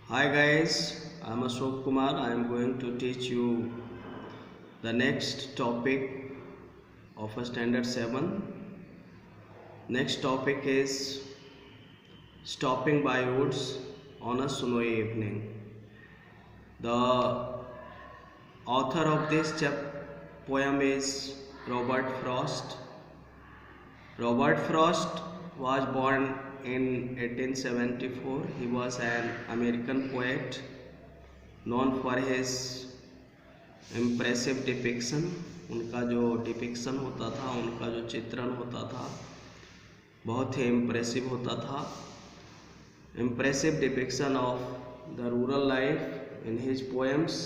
Hi guys, I'm Ashok Kumar. I am going to teach you the next topic of a standard 7. Next topic is stopping by woods on a snowy evening. The author of this poem is Robert Frost. Robert Frost was born in 1874. He was an American poet known for his impressive depiction. उनका जो depiction होता था, उनका जो चित्रण होता था, बहुत ही इम्प्रेसिव होता था। Impressive depiction of the rural life in his poems.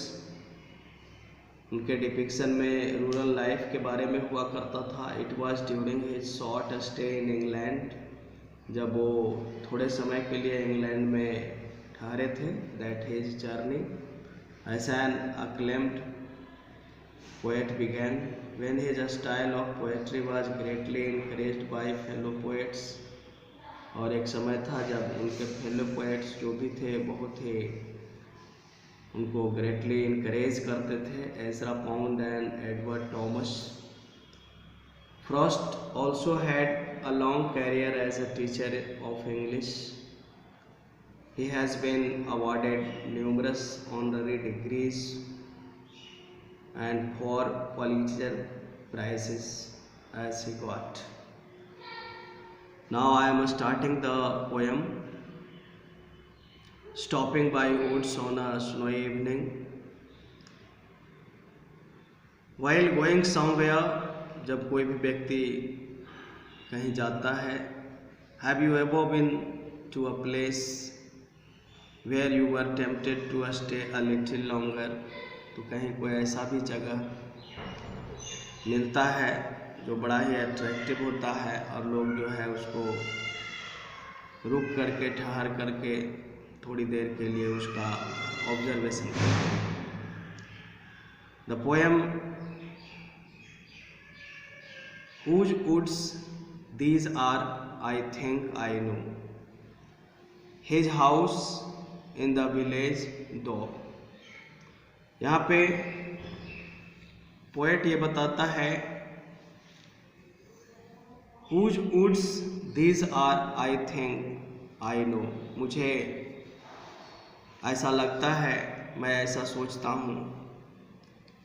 उनके डिपिक्शन में रूरल लाइफ के बारे में हुआ करता था। It was during his short stay in England, जब वो थोड़े समय के लिए इंग्लैंड में ठहरे थे। That his journey as an acclaimed poet began when his style of poetry was greatly encouraged by fellow poets। और एक समय था जब उनके फेलो पोएट्स जो भी थे बहुत ही उनको ग्रेटली इनकरेज करते थे। Ezra pound and Edward Thomas. Frost also had a long career as a teacher of English। He has been awarded numerous honorary degrees and for Pulitzer prizes as he got. Now I am starting the poem stopping by woods on a snowy evening. While going somewhere, जब कोई भी व्यक्ति कहीं जाता है, have you ever been to a place where you were tempted to stay a little longer? तो कहीं कोई ऐसा भी जगह मिलता है जो बड़ा ही अट्रैक्टिव होता है और लोग जो है उसको रुक करके ठहर करके थोड़ी देर के लिए उसका ऑब्जर्वेशन करते हैं। The poem Whose woods these are, I think I know, his house in the village though। यहाँ पे पोएट ये बताता है Whose woods these are, I think I know। मुझे ऐसा लगता है, मैं ऐसा सोचता हूँ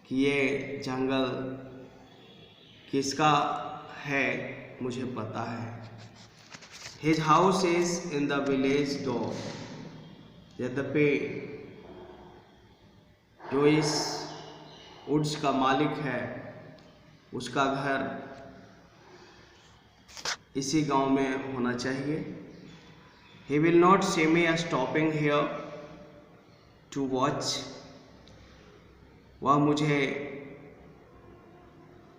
कि ये जंगल किसका है, मुझे पता है। His house is in the village though। यद्यपि जो इस वुड्स का मालिक है उसका घर इसी गांव में होना चाहिए। He will not see me stopping here to watch। वह मुझे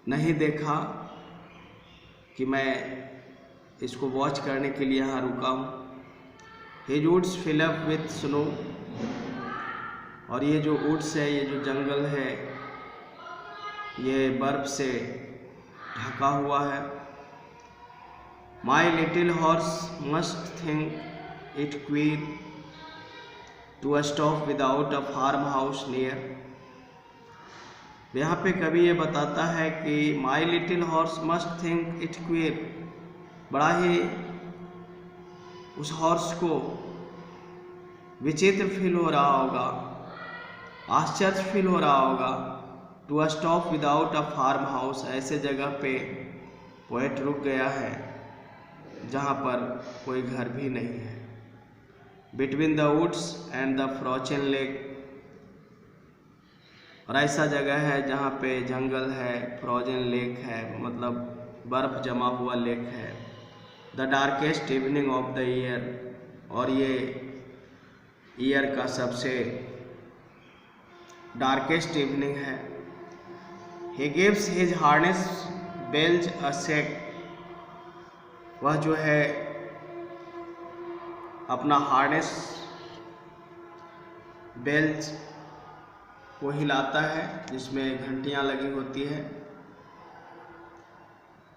नहीं देखा कि मैं इसको वॉच करने के लिए यहाँ रुका हूँ। His woods fill up with snow। और ये जो वुड्स है, ये जो जंगल है, ये बर्फ से ढका हुआ है। My little horse must think it queer to stop without a farmhouse near। यहाँ पे कवि ये बताता है कि My little horse must think it queer, बड़ा ही उस हॉर्स को विचित्र फील हो रहा होगा, आश्चर्य फील हो रहा होगा। To stop without a farmhouse, ऐसे जगह पे पोएट रुक गया है जहाँ पर कोई घर भी नहीं है। Between the woods and the frozen lake, और ऐसा जगह है जहाँ पे जंगल है, फ्रोजन लेक है, मतलब बर्फ जमा हुआ लेक है। The darkest evening of the year, और ये ईयर का सबसे डार्केस्ट इवनिंग है। He gives his harness bells a shake। वह जो है अपना हार्नेस बेल्स को हिलाता है जिसमें घंटियां लगी होती है।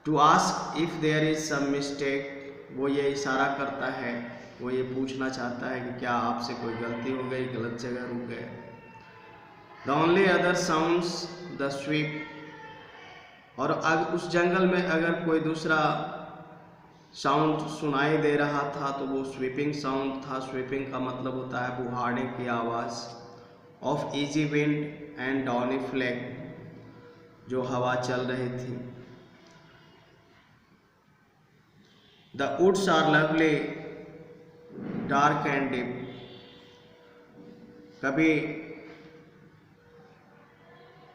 To ask if there is some mistake, वो ये इशारा करता है वो ये पूछना चाहता है कि क्या आपसे कोई गलती हो गई, गलत जगह रुक गए। The only other sounds the SVEEP, और उस जंगल में अगर कोई दूसरा साउंड सुनाई दे रहा था तो वो स्वीपिंग साउंड था। स्वीपिंग का मतलब होता है बुहाड़े की आवाज़। Of easy wind and downy flake, जो हवा चल रही थी। The woods are lovely dark and deep, कभी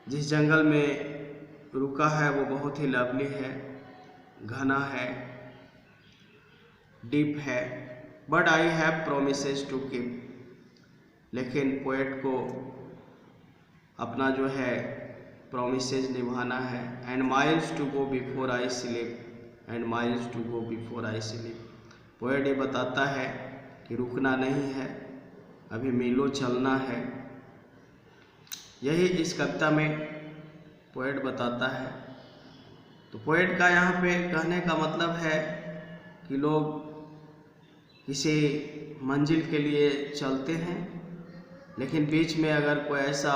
जिस जंगल में रुका है वो बहुत ही लवली है, घना है, डीप है। But I have promises to keep, लेकिन पोएट को अपना जो है प्रोमिसेस निभाना है। And miles to go before I sleep, and miles to go before I sleep. Poet ये बताता है कि रुकना नहीं है, अभी मीलों चलना है। यही इस कविता में पोएट बताता है। तो पोएट का यहाँ पे कहने का मतलब है कि लोग किसी मंजिल के लिए चलते हैं, लेकिन बीच में अगर कोई ऐसा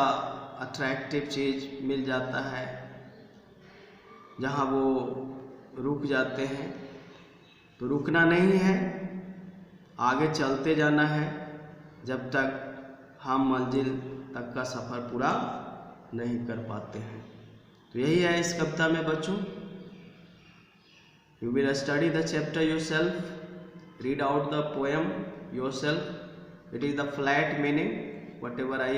अट्रैक्टिव चीज़ मिल जाता है जहाँ वो रुक जाते हैं, तो रुकना नहीं है, आगे चलते जाना है जब तक हम मंजिल तक का सफ़र पूरा नहीं कर पाते हैं। तो यही है इस कविता में बच्चों। You will study the chapter yourself, read out the poem yourself. It is the flat meaning, whatever I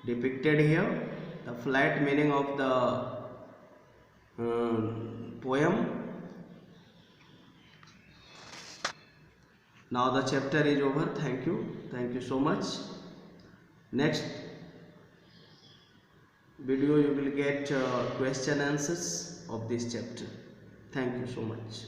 depicted here, the flat meaning of the poem. Now the chapter is over. Thank you so much. Next video you will get question answers of this chapter. Thank you so much.